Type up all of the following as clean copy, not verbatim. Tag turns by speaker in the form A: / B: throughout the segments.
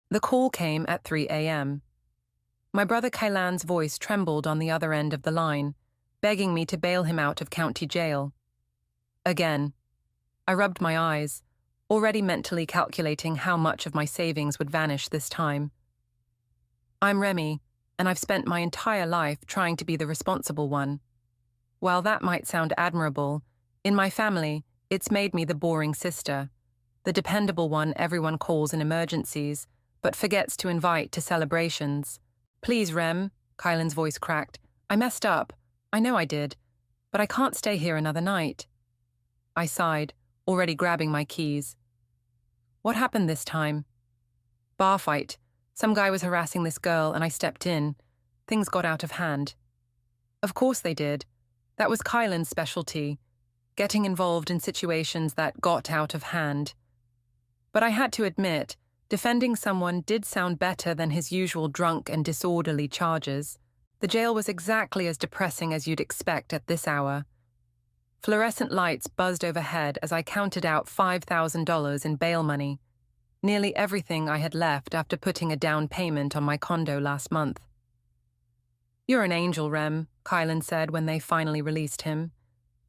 A: The call came at 3 a.m. My brother Kailan's voice trembled on the other end of the line, begging me to bail him out of county jail. Again. I rubbed my eyes, already mentally calculating how much of my savings would vanish this time. I'm Remy, and I've spent my entire life trying to be the responsible one. While that might sound admirable, in my family, it's made me the boring sister, the dependable one everyone calls in emergencies, but forgets to invite to celebrations. Please, Rem, Kylan's voice cracked. I messed up. I know I did, but I can't stay here another night. I sighed, already grabbing my keys. What happened this time? Bar fight. Some guy was harassing this girl and I stepped in. Things got out of hand. Of course they did. That was Kylan's specialty, getting involved in situations that got out of hand. But I had to admit, defending someone did sound better than his usual drunk and disorderly charges. The jail was exactly as depressing as you'd expect at this hour. Fluorescent lights buzzed overhead as I counted out $5,000 in bail money, nearly everything I had left after putting a down payment on my condo last month. You're an angel, Rem, Kylan said when they finally released him.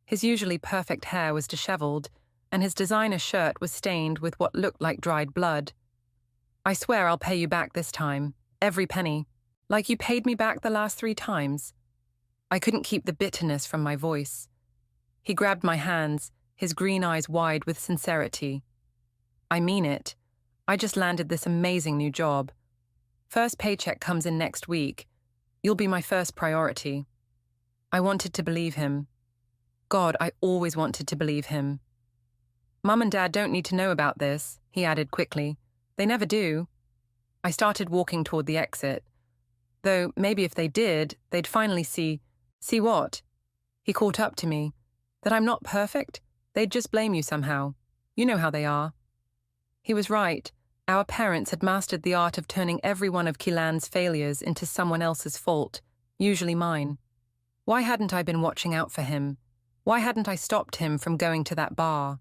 A: His usually perfect hair was disheveled, and his designer shirt was stained with what looked like dried blood. I swear I'll pay you back this time, every penny, like you paid me back the last 3 times. I couldn't keep the bitterness from my voice. He grabbed my hands, his green eyes wide with sincerity. I mean it. I just landed this amazing new job. First paycheck comes in next week. You'll be my first priority. I wanted to believe him. God, I always wanted to believe him. Mum and Dad don't need to know about this, he added quickly. They never do. I started walking toward the exit. Though maybe if they did, they'd finally see. See what? He caught up to me. That I'm not perfect? They'd just blame you somehow. You know how they are. He was right. Our parents had mastered the art of turning every one of Kylan's failures into someone else's fault, usually mine. Why hadn't I been watching out for him? Why hadn't I stopped him from going to that bar?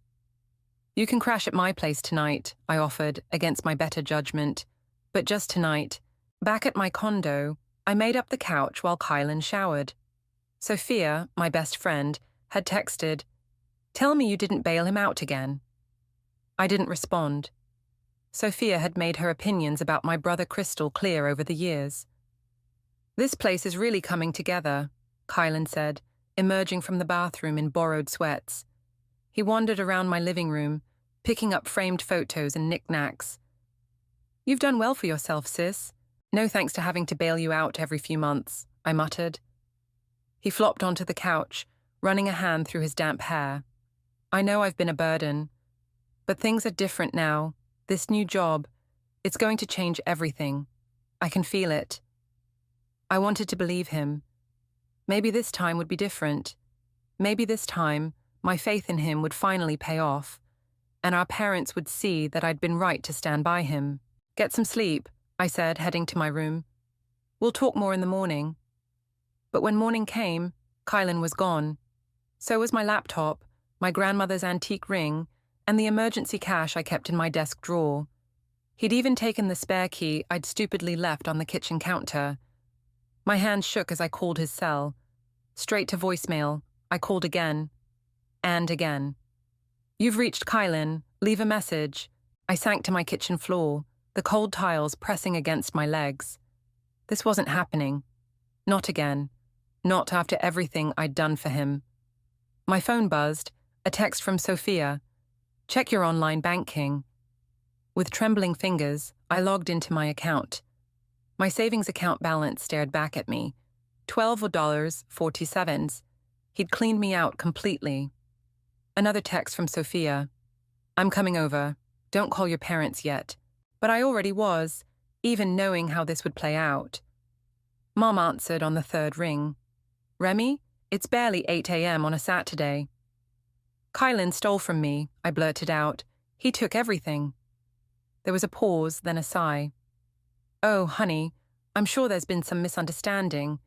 A: You can crash at my place tonight, I offered, against my better judgment. But just tonight, back at my condo, I made up the couch while Kylan showered. Sophia, my best friend, had texted, "Tell me you didn't bail him out again." I didn't respond. Sophia had made her opinions about my brother crystal clear over the years. This place is really coming together, Kylan said, emerging from the bathroom in borrowed sweats. He wandered around my living room, picking up framed photos and knickknacks. You've done well for yourself, sis. No thanks to having to bail you out every few months, I muttered. He flopped onto the couch, running a hand through his damp hair. I know I've been a burden, but things are different now. This new job, it's going to change everything. I can feel it. I wanted to believe him. Maybe this time would be different. Maybe this time, my faith in him would finally pay off, and our parents would see that I'd been right to stand by him. Get some sleep, I said, heading to my room. We'll talk more in the morning. But when morning came, Kylan was gone. So was my laptop, my grandmother's antique ring, and the emergency cash I kept in my desk drawer. He'd even taken the spare key I'd stupidly left on the kitchen counter. My hand shook as I called his cell. Straight to voicemail, I called again. And again. You've reached Kylan. Leave a message. I sank to my kitchen floor, the cold tiles pressing against my legs. This wasn't happening. Not again. Not after everything I'd done for him. My phone buzzed, a text from Sophia. Check your online banking. With trembling fingers, I logged into my account. My savings account balance stared back at me. $12.47. He'd cleaned me out completely. Another text from Sophia. I'm coming over. Don't call your parents yet. But I already was, even knowing how this would play out. Mom answered on the third ring. Remy, it's barely 8 a.m. on a Saturday. Kylan stole from me, I blurted out. He took everything. There was a pause, then a sigh. Oh, honey, I'm sure there's been some misunderstanding.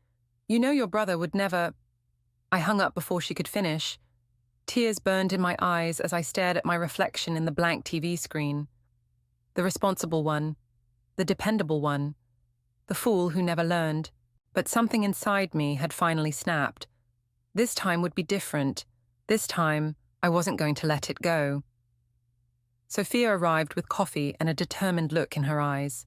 A: You know your brother would never... I hung up before she could finish. Tears burned in my eyes as I stared at my reflection in the blank TV screen. The responsible one. the dependable one, the fool who never learned. But something inside me had finally snapped. This time would be different. This time, I wasn't going to let it go. Sophia arrived with coffee and a determined look in her eyes.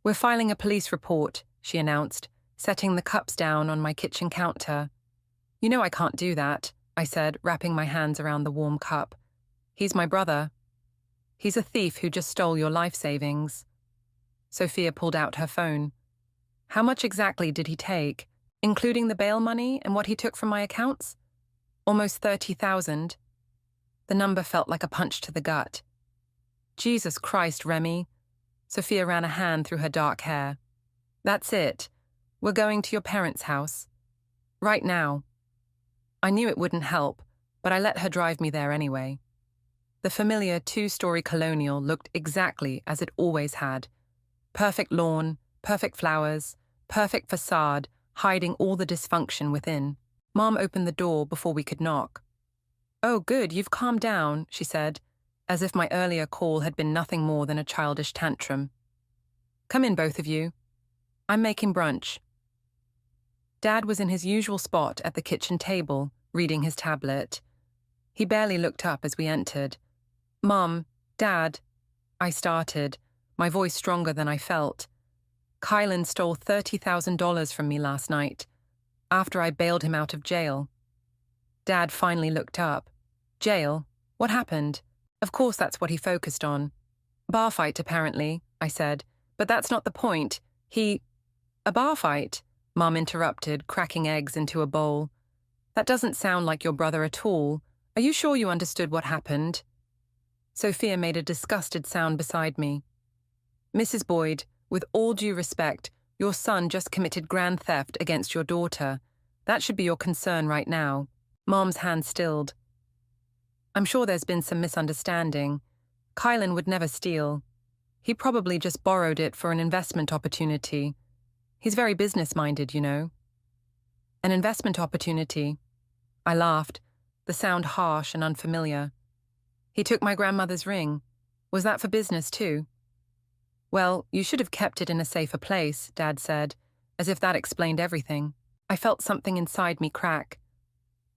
A: "We're filing a police report," she announced, setting the cups down on my kitchen counter. "You know I can't do that," I said, wrapping my hands around the warm cup. "He's my brother. He's a thief who just stole your life savings." Sophia pulled out her phone. "How much exactly did he take, including the bail money and what he took from my accounts?" "Almost 30,000. The number felt like a punch to the gut. "Jesus Christ, Remy." Sophia ran a hand through her dark hair. "That's it. We're going to your parents' house. Right now." I knew it wouldn't help, but I let her drive me there anyway. The familiar two-story colonial looked exactly as it always had. Perfect lawn, perfect flowers, perfect facade, hiding all the dysfunction within. Mom opened the door before we could knock. "Oh, good, you've calmed down," she said, as if my earlier call had been nothing more than a childish tantrum. "Come in, both of you. I'm making brunch." Dad was in his usual spot at the kitchen table, reading his tablet. He barely looked up as we entered. "Mom, Dad," I started, my voice stronger than I felt. "Kylan stole $30,000 from me last night, after I bailed him out of jail." Dad finally looked up. "Jail? What happened?" Of course that's what he focused on. "Bar fight, apparently," I said. "But that's not the point. A bar fight?" Mom interrupted, cracking eggs into a bowl. "That doesn't sound like your brother at all. Are you sure you understood what happened?" Sophia made a disgusted sound beside me. "Mrs. Boyd, with all due respect, your son just committed grand theft against your daughter. That should be your concern right now." Mom's hand stilled. "I'm sure there's been some misunderstanding. Kylan would never steal. He probably just borrowed it for an investment opportunity. He's very business-minded, you know." "An investment opportunity?" I laughed, the sound harsh and unfamiliar. "He took my grandmother's ring. Was that for business too?" "Well, you should have kept it in a safer place," Dad said, as if that explained everything. I felt something inside me crack.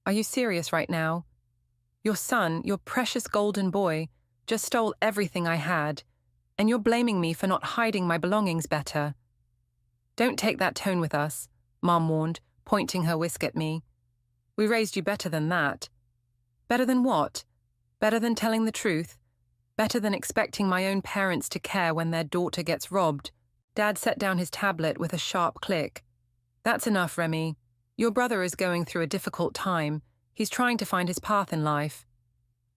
A: "Are you serious right now? Your son, your precious golden boy, just stole everything I had, and you're blaming me for not hiding my belongings better." "Don't take that tone with us," Mom warned, pointing her whisk at me. "We raised you better than that." "Better than what? Better than telling the truth? Better than expecting my own parents to care when their daughter gets robbed?" Dad set down his tablet with a sharp click. "That's enough, Remy. Your brother is going through a difficult time. He's trying to find his path in life."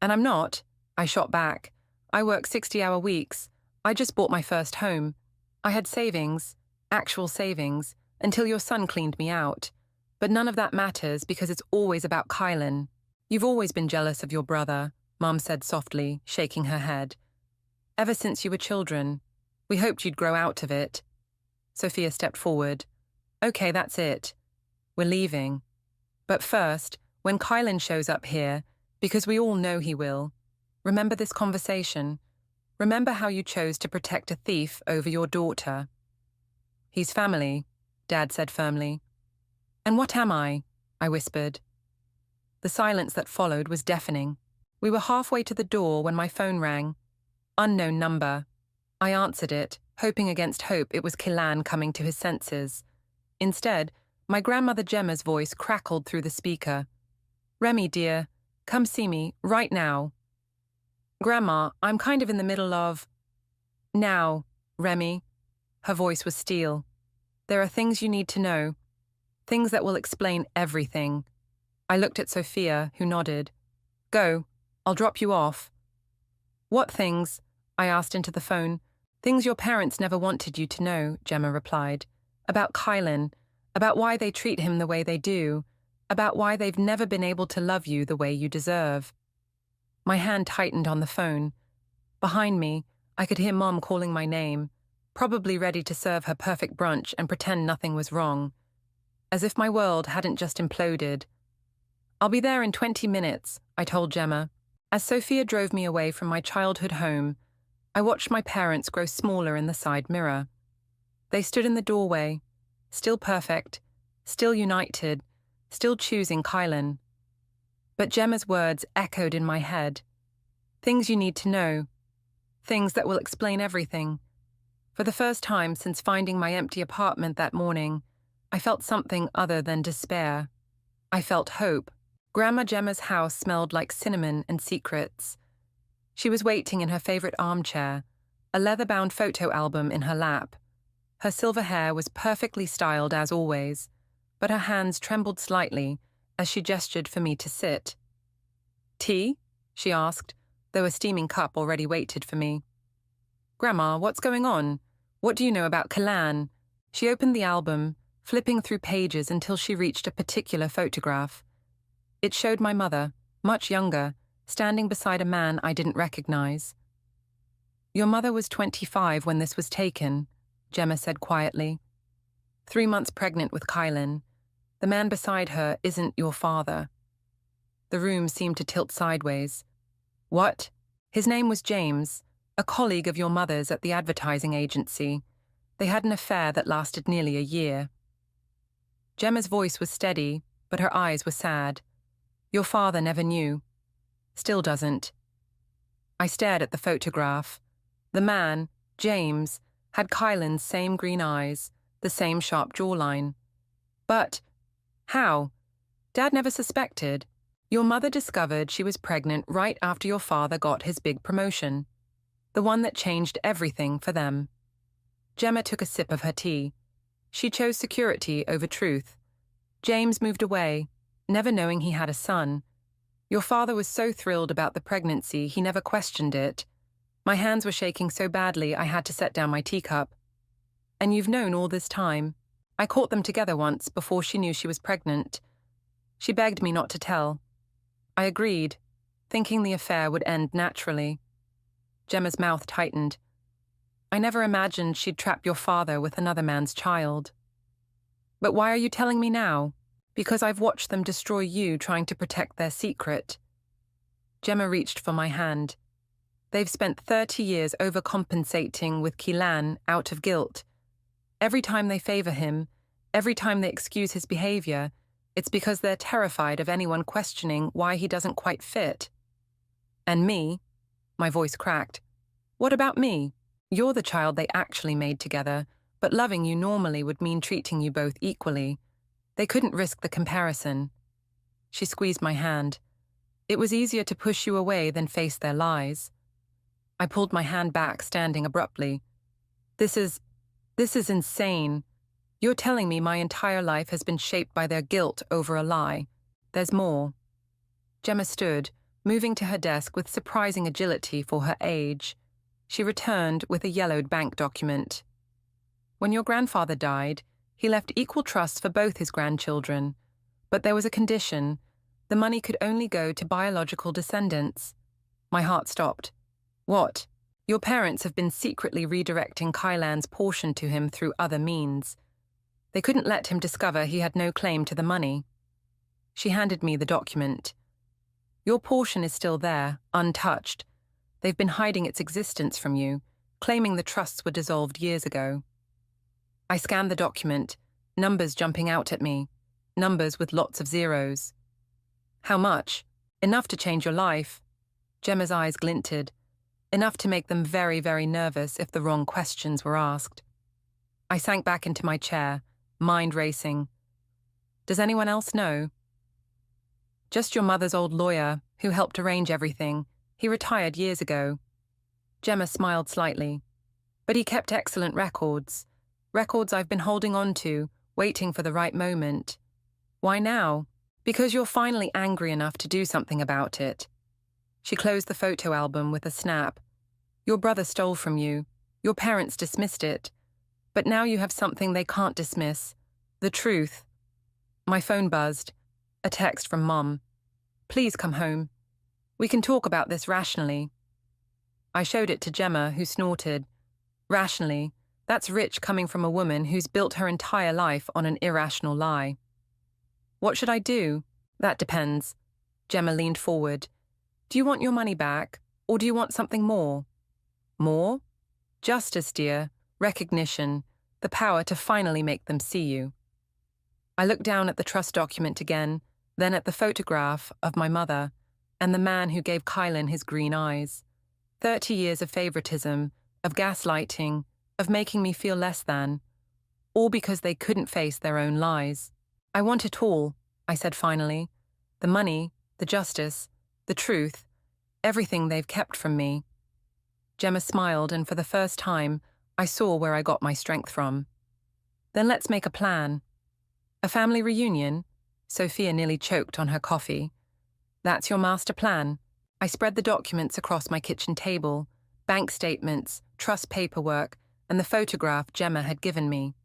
A: "And I'm not," I shot back. "I work 60-hour weeks. I just bought my first home. I had savings, actual savings, until your son cleaned me out. But none of that matters because it's always about Kylan." "You've always been jealous of your brother," Mom said softly, shaking her head. "Ever since you were children. We hoped you'd grow out of it." Sophia stepped forward. "Okay, that's it. We're leaving. But first, when Kylan shows up here, because we all know he will, remember this conversation. Remember how you chose to protect a thief over your daughter." "He's family," Dad said firmly. "And what am I?" I whispered. The silence that followed was deafening. We were halfway to the door when my phone rang. Unknown number. I answered it, hoping against hope it was Kylan coming to his senses. Instead, my grandmother Gemma's voice crackled through the speaker. "Remy, dear, come see me, right now." "Grandma, I'm kind of in the middle of—" "Now, Remy." Her voice was steel. "There are things you need to know. Things that will explain everything." I looked at Sophia, who nodded. "Go. I'll drop you off." "What things?" I asked into the phone. "Things your parents never wanted you to know," Gemma replied. "About Kylan, about why they treat him the way they do, about why they've never been able to love you the way you deserve." My hand tightened on the phone. Behind me, I could hear Mom calling my name, probably ready to serve her perfect brunch and pretend nothing was wrong. As if my world hadn't just imploded. "I'll be there in 20 minutes, I told Gemma. As Sophia drove me away from my childhood home, I watched my parents grow smaller in the side mirror. They stood in the doorway, still perfect, still united, still choosing Kylan. But Gemma's words echoed in my head. Things you need to know. Things that will explain everything. For the first time since finding my empty apartment that morning, I felt something other than despair. I felt hope. Grandma Gemma's house smelled like cinnamon and secrets. She was waiting in her favorite armchair, a leather-bound photo album in her lap. Her silver hair was perfectly styled as always, but her hands trembled slightly as she gestured for me to sit. "Tea?" she asked, though a steaming cup already waited for me. "Grandma, what's going on? What do you know about Kylan?" She opened the album, flipping through pages until she reached a particular photograph. It showed my mother, much younger, standing beside a man I didn't recognize. "Your mother was 25 when this was taken," Gemma said quietly. "3 months pregnant with Kylan. The man beside her isn't your father." The room seemed to tilt sideways. "What?" "His name was James, a colleague of your mother's at the advertising agency. They had an affair that lasted nearly a year." Gemma's voice was steady, but her eyes were sad. "Your father never knew. Still doesn't." I stared at the photograph. The man, James, had Kylan's same green eyes, the same sharp jawline. But how? Dad never suspected. Your mother discovered she was pregnant right after your father got his big promotion. The one that changed everything for them. Gemma took a sip of her tea. She chose security over truth. James moved away, never knowing he had a son. Your father was so thrilled about the pregnancy he never questioned it. My hands were shaking so badly I had to set down my teacup. "And you've known all this time. I caught them together once before she knew she was pregnant. She begged me not to tell. I agreed, thinking the affair would end naturally." Gemma's mouth tightened. "I never imagined she'd trap your father with another man's child." "But why are you telling me now?" "Because I've watched them destroy you trying to protect their secret." Gemma reached for my hand. "They've spent 30 years overcompensating with Kylan out of guilt. Every time they favor him, every time they excuse his behavior, it's because they're terrified of anyone questioning why he doesn't quite fit." "And me?" My voice cracked. "What about me? You're the child they actually made together, but loving you normally would mean treating you both equally. They couldn't risk the comparison." She squeezed my hand. "It was easier to push you away than face their lies." I pulled my hand back, standing abruptly. This is insane. You're telling me my entire life has been shaped by their guilt over a lie. There's more." Gemma stood, moving to her desk with surprising agility for her age. She returned with a yellowed bank document. "When your grandfather died, he left equal trusts for both his grandchildren. But there was a condition. The money could only go to biological descendants." My heart stopped. "What?" "Your parents have been secretly redirecting Kylan's portion to him through other means. They couldn't let him discover he had no claim to the money." She handed me the document. "Your portion is still there, untouched. They've been hiding its existence from you, claiming the trusts were dissolved years ago." I scanned the document, numbers jumping out at me, numbers with lots of zeros. "How much?" "Enough to change your life." Gemma's eyes glinted. "Enough to make them very, very nervous if the wrong questions were asked." I sank back into my chair, mind racing. "Does anyone else know?" "Just your mother's old lawyer, who helped arrange everything. He retired years ago." Gemma smiled slightly. "But he kept excellent records. Records I've been holding on to, waiting for the right moment." "Why now?" "Because you're finally angry enough to do something about it." She closed the photo album with a snap. "Your brother stole from you. Your parents dismissed it. But now you have something they can't dismiss. The truth." My phone buzzed. A text from Mom. "Please come home. We can talk about this rationally." I showed it to Gemma, who snorted. "Rationally? That's rich coming from a woman who's built her entire life on an irrational lie." "What should I do?" "That depends." Gemma leaned forward. "Do you want your money back, or do you want something more?" More? Justice, dear, recognition, the power to finally make them see you. I looked down at the trust document again, then at the photograph of my mother and the man who gave Kylan his green eyes. 30 years of favoritism, of gaslighting, of making me feel less than, all because they couldn't face their own lies. I want it all, I said finally. The money, the justice, the truth, everything they've kept from me. Gemma smiled, and for the first time, I saw where I got my strength from. Then let's make a plan. A family reunion? Sophia nearly choked on her coffee. That's your master plan. I spread the documents across my kitchen table, bank statements, trust paperwork, and the photograph Gemma had given me.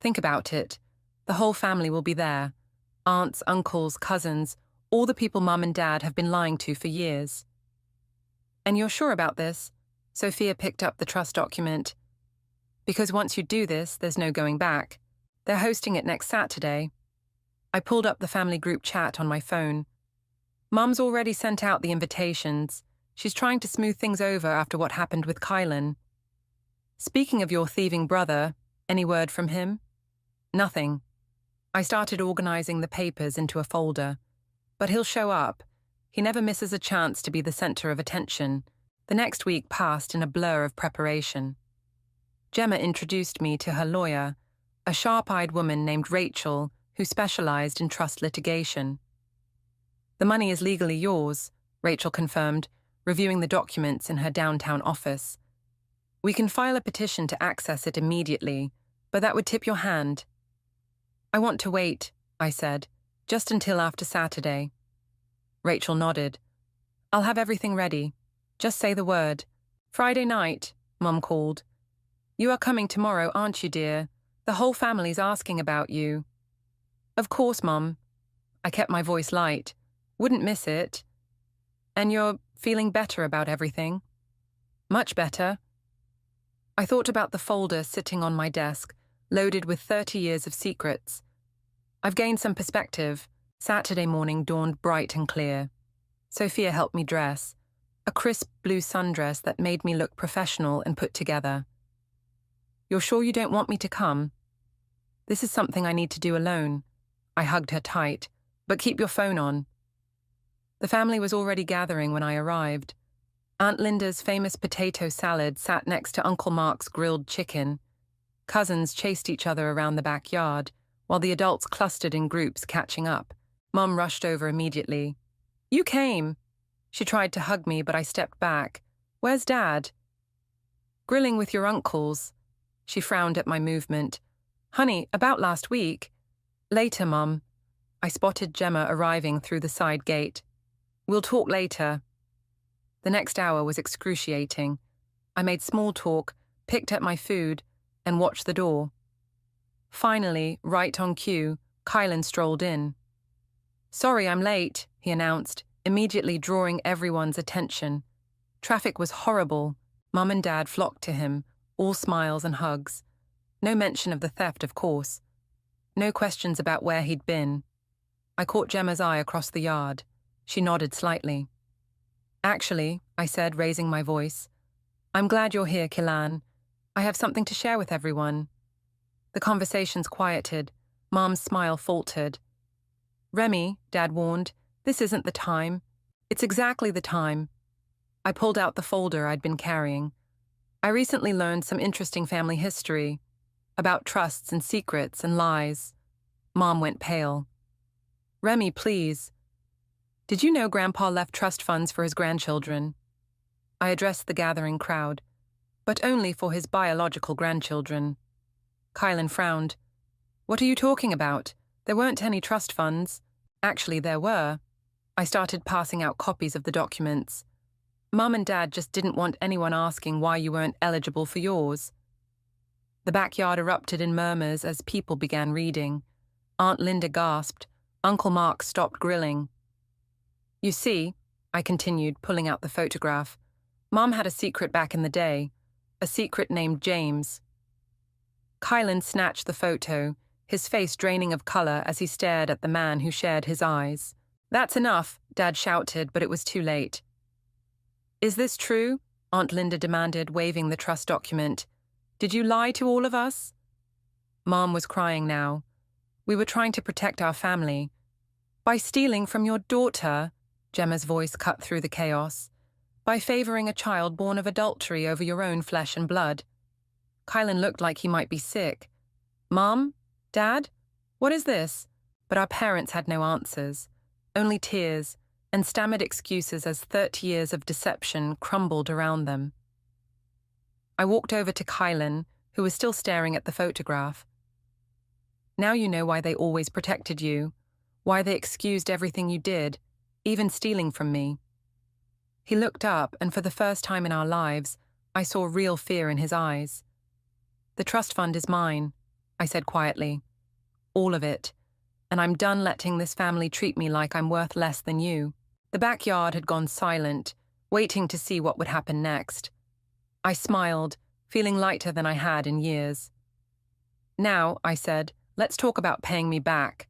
A: Think about it. The whole family will be there. Aunts, uncles, cousins, all the people Mum and Dad have been lying to for years. And you're sure about this? Sophia picked up the trust document. Because once you do this, there's no going back. They're hosting it next Saturday. I pulled up the family group chat on my phone. Mum's already sent out the invitations. She's trying to smooth things over after what happened with Kylan. Speaking of your thieving brother, any word from him? Nothing. I started organizing the papers into a folder. But he'll show up. He never misses a chance to be the center of attention. The next week passed in a blur of preparation. Gemma introduced me to her lawyer, a sharp-eyed woman named Rachel who specialized in trust litigation. The money is legally yours, Rachel confirmed, reviewing the documents in her downtown office. We can file a petition to access it immediately, but that would tip your hand. I want to wait, I said, just until after Saturday. Rachel nodded. I'll have everything ready. Just say the word. Friday night, Mum called. You are coming tomorrow, aren't you, dear? The whole family's asking about you. Of course, Mum. I kept my voice light. Wouldn't miss it. And you're feeling better about everything? Much better. I thought about the folder sitting on my desk, loaded with 30 years of secrets. I've gained some perspective. Saturday morning dawned bright and clear. Sophia helped me dress, a crisp blue sundress that made me look professional and put together. You're sure you don't want me to come? This is something I need to do alone. I hugged her tight. But keep your phone on. The family was already gathering when I arrived. Aunt Linda's famous potato salad sat next to Uncle Mark's grilled chicken. Cousins chased each other around the backyard, while the adults clustered in groups catching up. Mum rushed over immediately. You came. She tried to hug me, but I stepped back. Where's Dad? Grilling with your uncles. She frowned at my movement. Honey, about last week. Later, Mum. I spotted Gemma arriving through the side gate. We'll talk later. The next hour was excruciating. I made small talk, picked at my food, and watched the door. Finally, right on cue, Kylan strolled in. Sorry I'm late, he announced, immediately drawing everyone's attention. Traffic was horrible. Mum and Dad flocked to him, all smiles and hugs. No mention of the theft, of course. No questions about where he'd been. I caught Gemma's eye across the yard. She nodded slightly. Actually, I said, raising my voice, I'm glad you're here, Kylan. I have something to share with everyone. The conversations quieted. Mom's smile faltered. Remy, Dad warned, this isn't the time. It's exactly the time. I pulled out the folder I'd been carrying. I recently learned some interesting family history, about trusts and secrets and lies. Mom went pale. Remy, please. Did you know Grandpa left trust funds for his grandchildren? I addressed the gathering crowd, but only for his biological grandchildren. Kylan frowned. What are you talking about? There weren't any trust funds. Actually, there were. I started passing out copies of the documents. Mum and Dad just didn't want anyone asking why you weren't eligible for yours. The backyard erupted in murmurs as people began reading. Aunt Linda gasped. Uncle Mark stopped grilling. You see, I continued, pulling out the photograph, Mom had a secret back in the day, a secret named James. Kylan snatched the photo, his face draining of color as he stared at the man who shared his eyes. That's enough, Dad shouted, but it was too late. Is this true? Aunt Linda demanded, waving the trust document. "Did you lie to all of us?" Mom was crying now. "We were trying to protect our family." "By stealing from your daughter," Gemma's voice cut through the chaos. "By favoring a child born of adultery over your own flesh and blood." Kylan looked like he might be sick. "Mom? Dad? What is this?" But our parents had no answers, only tears and stammered excuses as 30 years of deception crumbled around them. I walked over to Kylan, who was still staring at the photograph. "Now you know why they always protected you, why they excused everything you did, even stealing from me." He looked up, and for the first time in our lives, I saw real fear in his eyes. "The trust fund is mine," I said quietly. "All of it. And I'm done letting this family treat me like I'm worth less than you." The backyard had gone silent, waiting to see what would happen next. I smiled, feeling lighter than I had in years. "Now," I said, "let's talk about paying me back."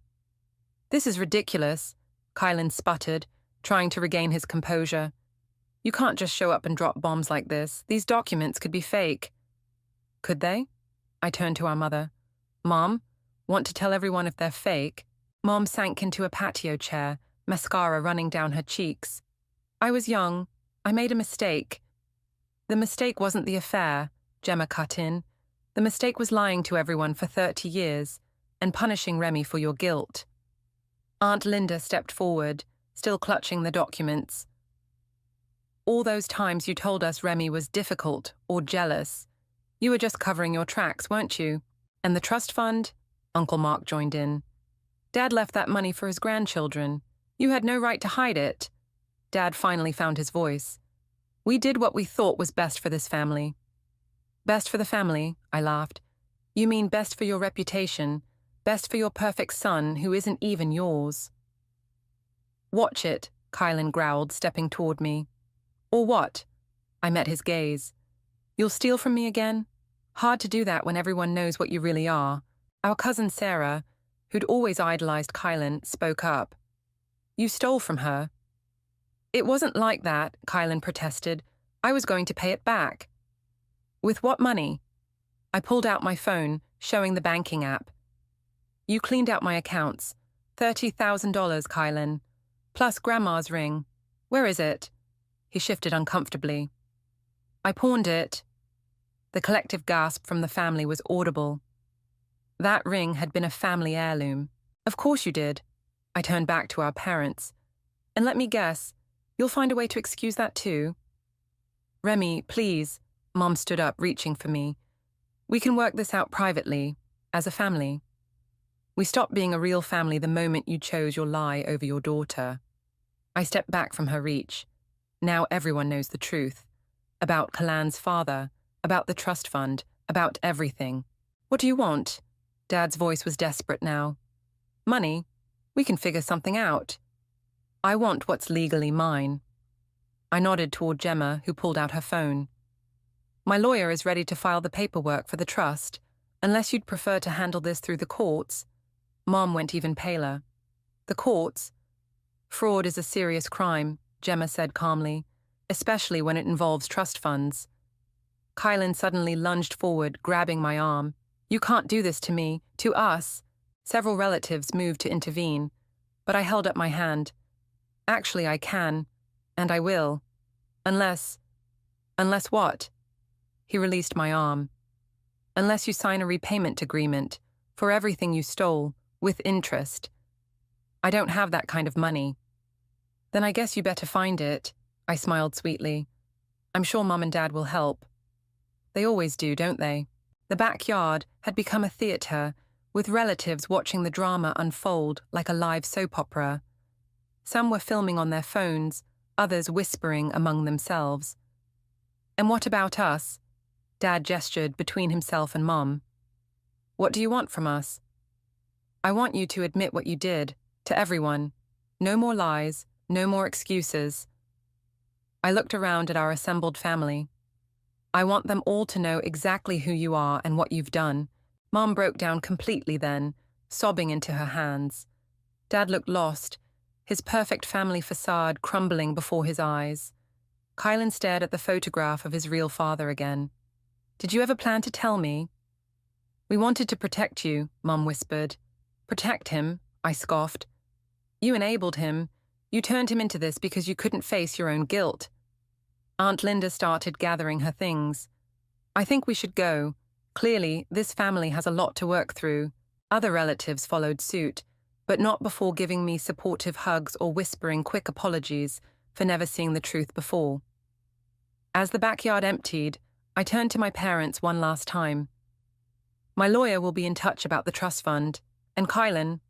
A: "This is ridiculous," Kylan sputtered, trying to regain his composure. "You can't just show up and drop bombs like this. These documents could be fake." "Could they?" I turned to our mother. "Mom, want to tell everyone if they're fake?" Mom sank into a patio chair, mascara running down her cheeks. "I was young. I made a mistake." "The mistake wasn't the affair," Gemma cut in. "The mistake was lying to everyone for 30 years and punishing Remy for your guilt." Aunt Linda stepped forward, still clutching the documents. "All those times you told us Remy was difficult or jealous, you were just covering your tracks, weren't you? And the trust fund?" Uncle Mark joined in. "Dad left that money for his grandchildren. You had no right to hide it." Dad finally found his voice. "We did what we thought was best for this family." "Best for the family," I laughed. "You mean best for your reputation, best for your perfect son who isn't even yours." "Watch it," Kylan growled, stepping toward me. "Or what?" I met his gaze. "You'll steal from me again? Hard to do that when everyone knows what you really are." Our cousin Sarah, who'd always idolized Kylan, spoke up. "You stole from her." "It wasn't like that," Kylan protested. "I was going to pay it back." "With what money?" I pulled out my phone, showing the banking app. "You cleaned out my accounts. $30,000, Kylan. Plus Grandma's ring. Where is it?" He shifted uncomfortably. "I pawned it." The collective gasp from the family was audible. That ring had been a family heirloom. "Of course you did." I turned back to our parents. "And let me guess, you'll find a way to excuse that too?" "Remy, please." Mom stood up, reaching for me. "We can work this out privately, as a family. We stopped being a real family the moment you chose your lie over your daughter." I stepped back from her reach. Now everyone knows the truth. About Kylan's father, about the trust fund, about everything. "What do you want?" Dad's voice was desperate now. "Money? We can figure something out." "I want what's legally mine." I nodded toward Gemma, who pulled out her phone. "My lawyer is ready to file the paperwork for the trust, unless you'd prefer to handle this through the courts." Mom went even paler. "The courts? Fraud is a serious crime," Gemma said calmly, "especially when it involves trust funds." Kylan suddenly lunged forward, grabbing my arm. "You can't do this to me, to us." Several relatives moved to intervene, but I held up my hand. "Actually, I can, and I will. Unless what?" He released my arm. "Unless you sign a repayment agreement for everything you stole, with interest." "I don't have that kind of money." "Then I guess you better find it," I smiled sweetly. "I'm sure Mom and Dad will help." They always do, don't they? The backyard had become a theater, with relatives watching the drama unfold like a live soap opera. Some were filming on their phones, others whispering among themselves. "And what about us?" Dad gestured between himself and Mom. "What do you want from us?" "I want you to admit what you did, to everyone. No more lies, no more excuses." I looked around at our assembled family. "I want them all to know exactly who you are and what you've done." Mom broke down completely then, sobbing into her hands. Dad looked lost, his perfect family facade crumbling before his eyes. Kylan stared at the photograph of his real father again. Did you ever plan to tell me? We wanted to protect you, Mum whispered. Protect him, I scoffed. You enabled him. You turned him into this because you couldn't face your own guilt. Aunt Linda started gathering her things. I think we should go. Clearly, this family has a lot to work through. Other relatives followed suit, but not before giving me supportive hugs or whispering quick apologies for never seeing the truth before. As the backyard emptied, I turned to my parents one last time. My lawyer will be in touch about the trust fund, and Kylan,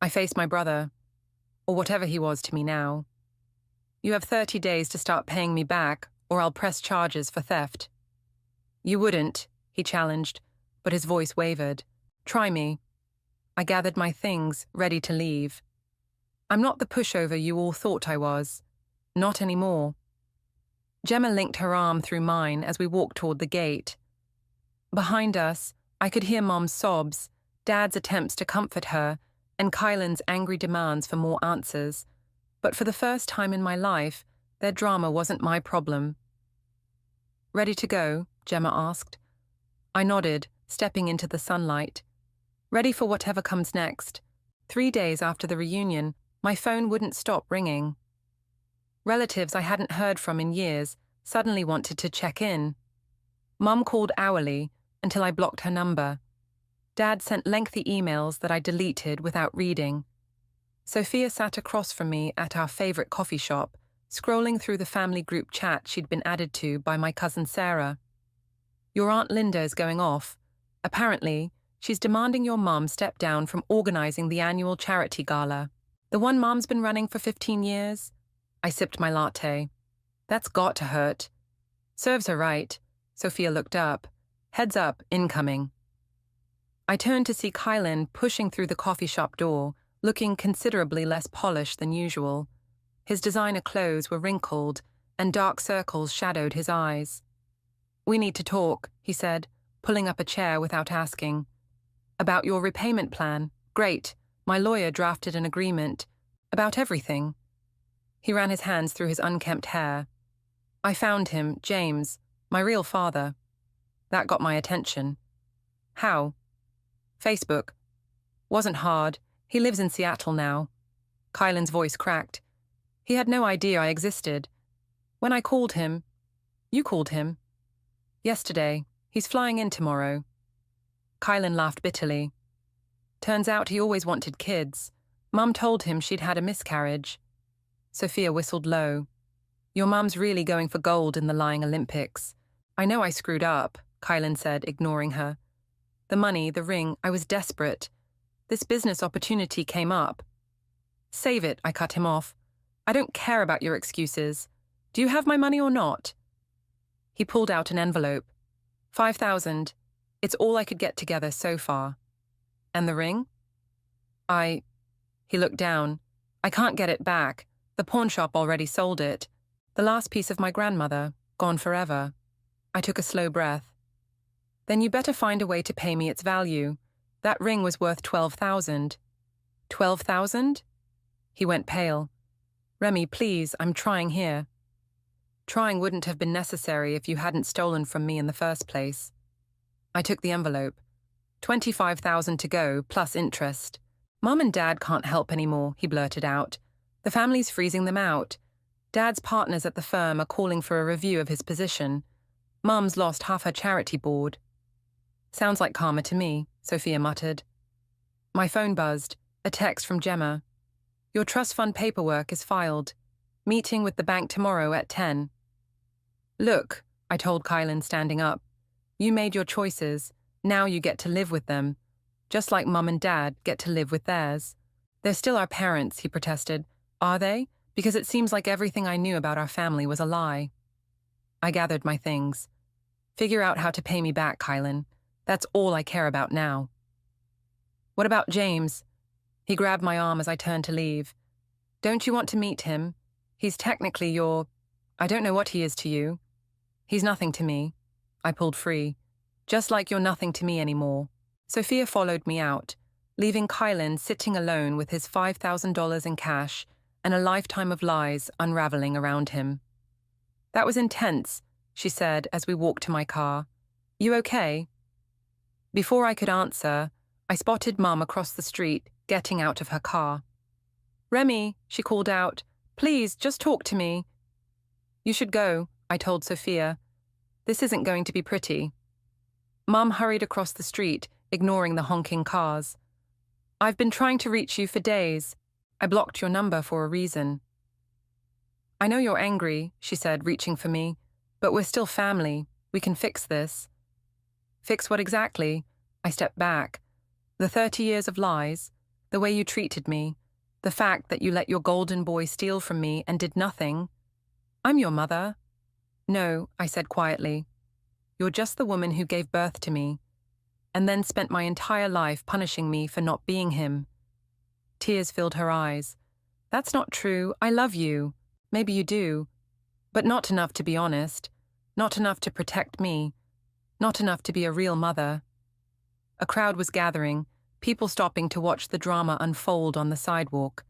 A: I faced my brother, or whatever he was to me now. You have 30 days to start paying me back, or I'll press charges for theft. You wouldn't, he challenged, but his voice wavered. Try me. I gathered my things, ready to leave. I'm not the pushover you all thought I was. Not anymore. Gemma linked her arm through mine as we walked toward the gate. Behind us, I could hear Mom's sobs, Dad's attempts to comfort her, and Kylan's angry demands for more answers. But for the first time in my life, their drama wasn't my problem. Ready to go? Gemma asked. I nodded, stepping into the sunlight. Ready for whatever comes next. 3 days after the reunion, my phone wouldn't stop ringing. Relatives I hadn't heard from in years suddenly wanted to check in. Mum called hourly until I blocked her number. Dad sent lengthy emails that I deleted without reading. Sophia sat across from me at our favorite coffee shop, scrolling through the family group chat she'd been added to by my cousin Sarah. Your Aunt Linda is going off. Apparently, she's demanding your mum step down from organizing the annual charity gala. The one Mum's been running for 15 years. I sipped my latte. That's got to hurt. Serves her right. Sophia looked up. Heads up, incoming. I turned to see Kylan pushing through the coffee shop door, looking considerably less polished than usual. His designer clothes were wrinkled, and dark circles shadowed his eyes. We need to talk, he said, pulling up a chair without asking. About your repayment plan. Great. My lawyer drafted an agreement. About everything. He ran his hands through his unkempt hair. I found him, James, my real father. That got my attention. How? Facebook. Wasn't hard. He lives in Seattle now. Kylan's voice cracked. He had no idea I existed. When I called him... You called him? Yesterday. He's flying in tomorrow. Kylan laughed bitterly. Turns out he always wanted kids. Mum told him she'd had a miscarriage. Sophia whistled low. Your mum's really going for gold in the lying Olympics. I know I screwed up, Kylan said, ignoring her. The money, the ring, I was desperate. This business opportunity came up. Save it, I cut him off. I don't care about your excuses. Do you have my money or not? He pulled out an envelope. 5,000. It's all I could get together so far. And the ring? He looked down. I can't get it back. The pawn shop already sold it. The last piece of my grandmother, gone forever. I took a slow breath. Then you better find a way to pay me its value. That ring was worth 12,000. 12,000? He went pale. Remy, please, I'm trying here. Trying wouldn't have been necessary if you hadn't stolen from me in the first place. I took the envelope. 25,000 to go, plus interest. Mum and Dad can't help anymore, he blurted out. The family's freezing them out. Dad's partners at the firm are calling for a review of his position. Mum's lost half her charity board. Sounds like karma to me, Sophia muttered. My phone buzzed. A text from Gemma. Your trust fund paperwork is filed. Meeting with the bank tomorrow at 10. Look, I told Kylan, standing up. You made your choices. Now you get to live with them. Just like Mum and Dad get to live with theirs. They're still our parents, he protested. Are they? Because it seems like everything I knew about our family was a lie. I gathered my things. Figure out how to pay me back, Kylan. That's all I care about now. What about James? He grabbed my arm as I turned to leave. Don't you want to meet him? He's technically your... I don't know what he is to you. He's nothing to me. I pulled free. Just like you're nothing to me anymore. Sophia followed me out, leaving Kylan sitting alone with his $5,000 in cash and a lifetime of lies unraveling around him. That was intense, she said as we walked to my car. You okay? Before I could answer, I spotted Mum across the street, getting out of her car. Remy, she called out, please, just talk to me. You should go, I told Sophia. This isn't going to be pretty. Mum hurried across the street, ignoring the honking cars. I've been trying to reach you for days. I blocked your number for a reason. I know you're angry, she said, reaching for me, but we're still family. We can fix this. Fix what exactly? I stepped back. The 30 years of lies, the way you treated me, the fact that you let your golden boy steal from me and did nothing. I'm your mother. No, I said quietly. You're just the woman who gave birth to me, and then spent my entire life punishing me for not being him. Tears filled her eyes. That's not true. I love you. Maybe you do. But not enough to be honest. Not enough to protect me. Not enough to be a real mother. A crowd was gathering, people stopping to watch the drama unfold on the sidewalk.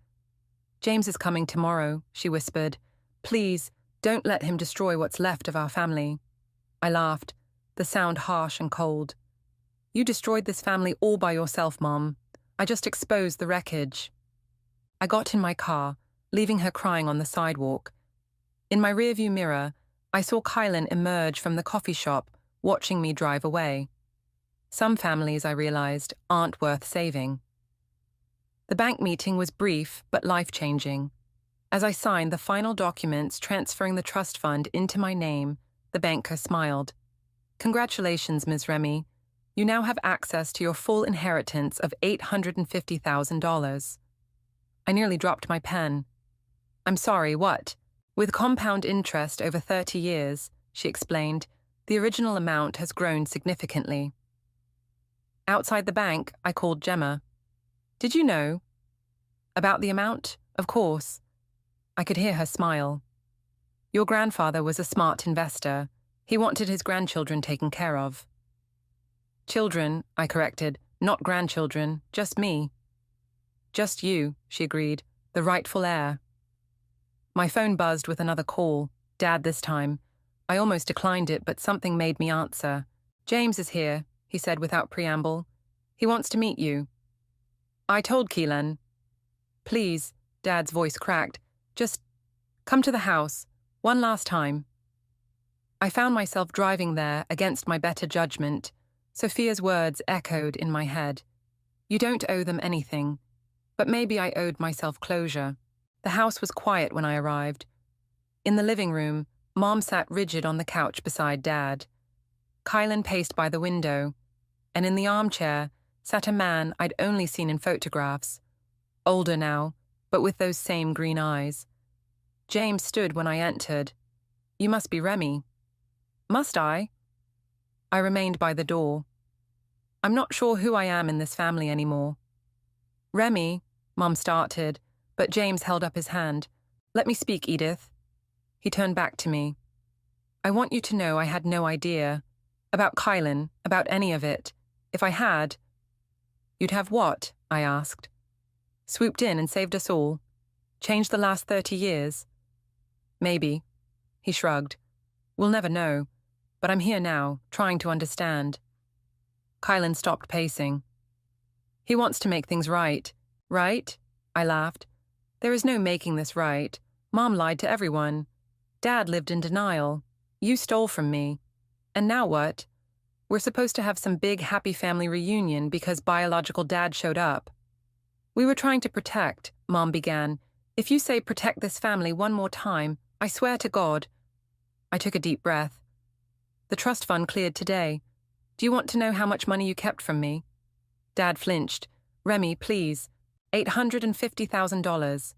A: James is coming tomorrow, she whispered. Please, don't let him destroy what's left of our family. I laughed, the sound harsh and cold. You destroyed this family all by yourself, Mom. I just exposed the wreckage. I got in my car, leaving her crying on the sidewalk. In my rearview mirror, I saw Kylan emerge from the coffee shop, watching me drive away. Some families, I realized, aren't worth saving. The bank meeting was brief but life-changing. As I signed the final documents transferring the trust fund into my name, the banker smiled. Congratulations, Ms. Remy. You now have access to your full inheritance of $850,000. I nearly dropped my pen. I'm sorry, what? With compound interest over 30 years, she explained, the original amount has grown significantly. Outside the bank, I called Gemma. Did you know? About the amount? Of course. I could hear her smile. Your grandfather was a smart investor. He wanted his grandchildren taken care of. Children, I corrected, not grandchildren, just me. Just you, she agreed, the rightful heir. My phone buzzed with another call, Dad this time. I almost declined it, but something made me answer. James is here, he said without preamble. He wants to meet you. I told Keelan. Please, Dad's voice cracked. Just come to the house, one last time. I found myself driving there against my better judgment. Sophia's words echoed in my head. You don't owe them anything. But maybe I owed myself closure. The house was quiet when I arrived. In the living room, Mom sat rigid on the couch beside Dad. Kylan paced by the window, and in the armchair sat a man I'd only seen in photographs. Older now, but with those same green eyes. James stood when I entered. You must be Remy. Must I? I remained by the door. I'm not sure who I am in this family anymore. Remy, Mom started, but James held up his hand. Let me speak, Edith. He turned back to me. I want you to know I had no idea. About Kylan, about any of it. If I had... You'd have what? I asked. Swooped in and saved us all. Changed the last 30 years. Maybe. He shrugged. We'll never know. But I'm here now, trying to understand. Kylan stopped pacing. He wants to make things right. Right? I laughed. There is no making this right. Mom lied to everyone. Dad lived in denial. You stole from me. And now what? We're supposed to have some big happy family reunion because biological dad showed up. We were trying to protect, Mom began. If you say protect this family one more time, I swear to God. I took a deep breath. The trust fund cleared today. Do you want to know how much money you kept from me? Dad flinched. Remy, please. $850,000.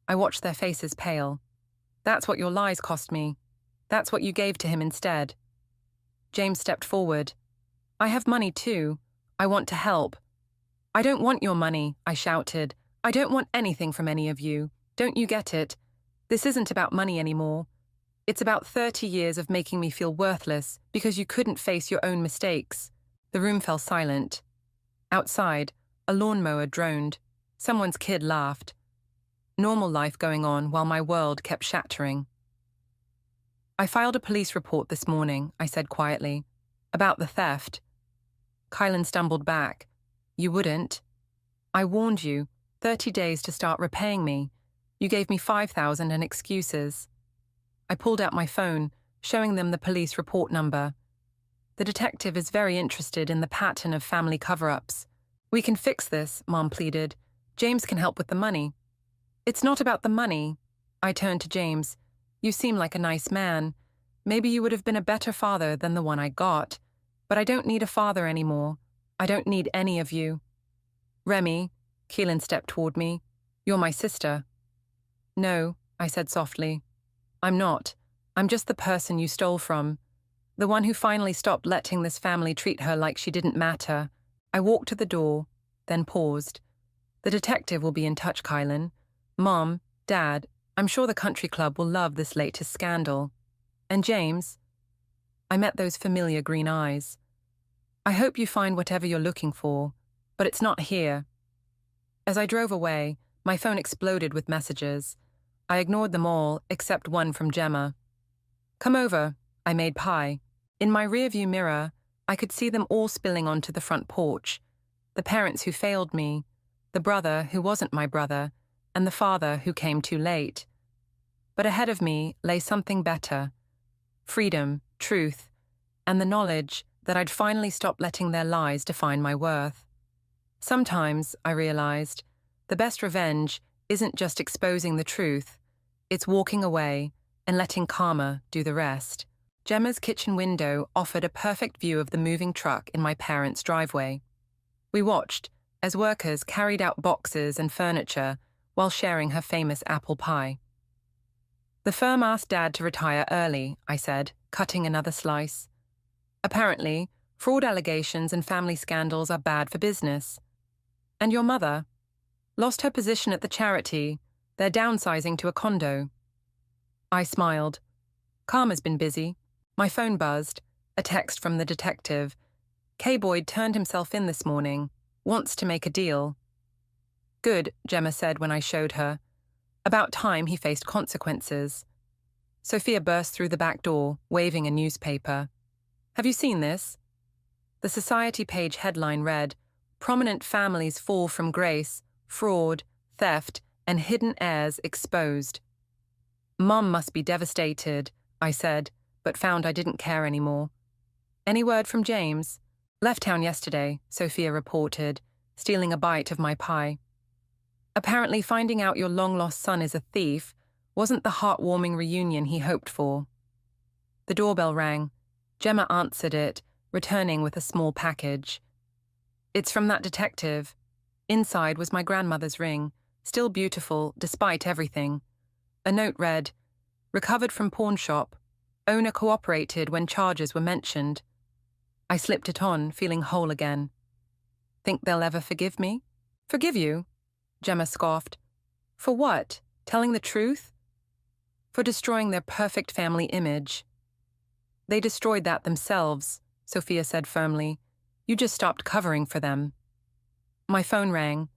A: I watched their faces pale. That's what your lies cost me. That's what you gave to him instead. James stepped forward. I have money too. I want to help. I don't want your money, I shouted. I don't want anything from any of you. Don't you get it? This isn't about money anymore. It's about 30 years of making me feel worthless because you couldn't face your own mistakes. The room fell silent. Outside, a lawnmower droned. Someone's kid laughed. Normal life going on while my world kept shattering. I filed a police report this morning, I said quietly. About the theft. Kylan stumbled back. You wouldn't. I warned you. 30 days to start repaying me. You gave me $5,000 and excuses. I pulled out my phone, showing them the police report number. The detective is very interested in the pattern of family cover-ups. We can fix this, Mom pleaded. James can help with the money. It's not about the money. I turned to James. You seem like a nice man. Maybe you would have been a better father than the one I got. But I don't need a father anymore. I don't need any of you. Remy, Keelan stepped toward me. You're my sister. No, I said softly. I'm not. I'm just the person you stole from. The one who finally stopped letting this family treat her like she didn't matter. I walked to the door, then paused. The detective will be in touch, Kylan. Mom, Dad, I'm sure the country club will love this latest scandal. And James? I met those familiar green eyes. I hope you find whatever you're looking for, but it's not here. As I drove away, my phone exploded with messages. I ignored them all, except one from Gemma. Come over, I made pie. In my rearview mirror, I could see them all spilling onto the front porch. The parents who failed me, the brother who wasn't my brother, and the father who came too late. But ahead of me lay something better. Freedom, truth, and the knowledge that I'd finally stopped letting their lies define my worth. Sometimes, I realized, the best revenge isn't just exposing the truth, it's walking away and letting karma do the rest. Gemma's kitchen window offered a perfect view of the moving truck in my parents' driveway. We watched as workers carried out boxes and furniture while sharing her famous apple pie. The firm asked Dad to retire early, I said, cutting another slice. Apparently, fraud allegations and family scandals are bad for business. And your mother? Lost her position at the charity. They're downsizing to a condo. I smiled. Karma's been busy. My phone buzzed. A text from the detective. K. Boyd turned himself in this morning. Wants to make a deal. Good, Gemma said when I showed her. About time he faced consequences. Sophia burst through the back door, waving a newspaper. Have you seen this? The Society page headline read, Prominent families fall from grace, fraud, theft, and hidden heirs exposed. Mum must be devastated, I said, but found I didn't care anymore. Any word from James? Left town yesterday, Sophia reported, stealing a bite of my pie. Apparently finding out your long-lost son is a thief wasn't the heartwarming reunion he hoped for. The doorbell rang. Gemma answered it, returning with a small package. It's from that detective. Inside was my grandmother's ring, still beautiful despite everything. A note read, Recovered from pawn shop. Owner cooperated when charges were mentioned. I slipped it on, feeling whole again. Think they'll ever forgive me? Forgive you? Gemma scoffed. For what? Telling the truth? For destroying their perfect family image. They destroyed that themselves, Sophia said firmly. You just stopped covering for them. My phone rang,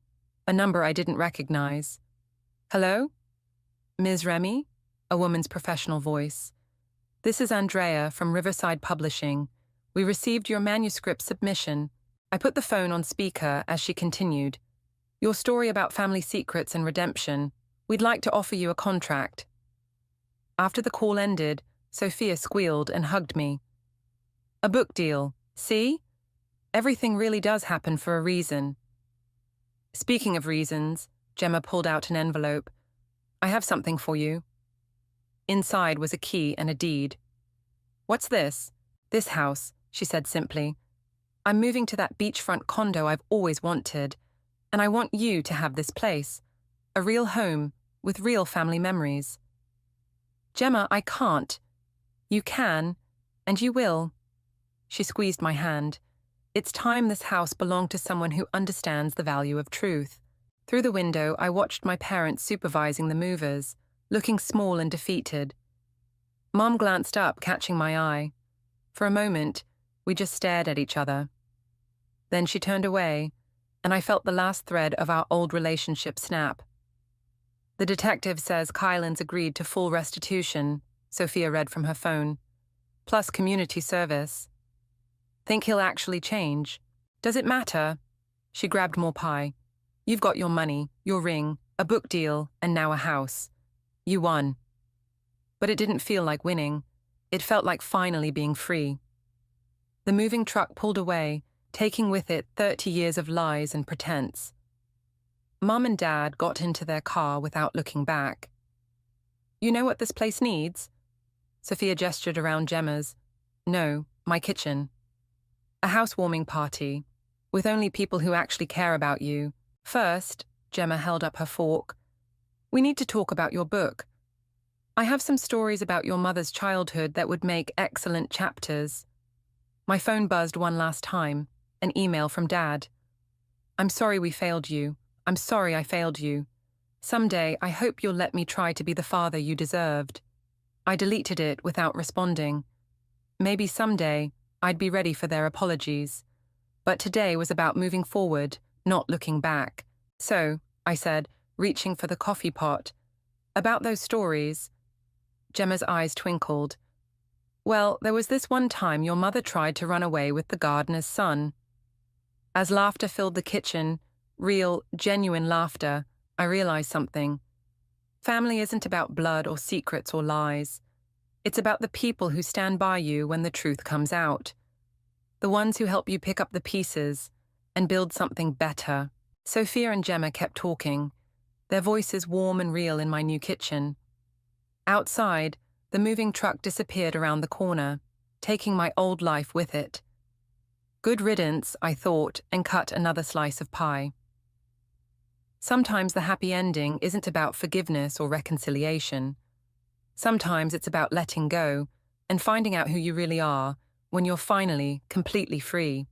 A: a number I didn't recognize. Hello? Ms. Remy? A woman's professional voice. This is Andrea from Riverside Publishing. We received your manuscript submission. I put the phone on speaker as she continued. Your story about family secrets and redemption. We'd like to offer you a contract. After the call ended, Sophia squealed and hugged me. A book deal, see? Everything really does happen for a reason. Speaking of reasons, Gemma pulled out an envelope. I have something for you. Inside was a key and a deed. What's this? This house, she said simply. I'm moving to that beachfront condo I've always wanted, and I want you to have this place. A real home, with real family memories. Gemma, I can't. You can, and you will. She squeezed my hand. It's time this house belonged to someone who understands the value of truth. Through the window, I watched my parents supervising the movers, looking small and defeated. Mom glanced up, catching my eye. For a moment, we just stared at each other. Then she turned away, and I felt the last thread of our old relationship snap. The detective says Kylan's agreed to full restitution, Sophia read from her phone. Plus community service. Think he'll actually change? Does it matter? She grabbed more pie. You've got your money, your ring, a book deal, and now a house. You won. But it didn't feel like winning. It felt like finally being free. The moving truck pulled away, taking with it 30 years of lies and pretense. Mum and Dad got into their car without looking back. You know what this place needs? Sophia gestured around Gemma's. No, my kitchen. A housewarming party, with only people who actually care about you. First, Gemma held up her fork. We need to talk about your book. I have some stories about your mother's childhood that would make excellent chapters. My phone buzzed one last time, an email from Dad. I'm sorry we failed you. I'm sorry I failed you. Someday I hope you'll let me try to be the father you deserved. I deleted it without responding. Maybe someday I'd be ready for their apologies. But today was about moving forward, not looking back. So, I said, reaching for the coffee pot, about those stories. Gemma's eyes twinkled. Well, there was this one time your mother tried to run away with the gardener's son. As laughter filled the kitchen, real, genuine laughter, I realized something. Family isn't about blood or secrets or lies. It's about the people who stand by you when the truth comes out. The ones who help you pick up the pieces and build something better. Sophia and Gemma kept talking, their voices warm and real in my new kitchen. Outside, the moving truck disappeared around the corner, taking my old life with it. Good riddance, I thought, and cut another slice of pie. Sometimes the happy ending isn't about forgiveness or reconciliation. Sometimes it's about letting go and finding out who you really are when you're finally completely free.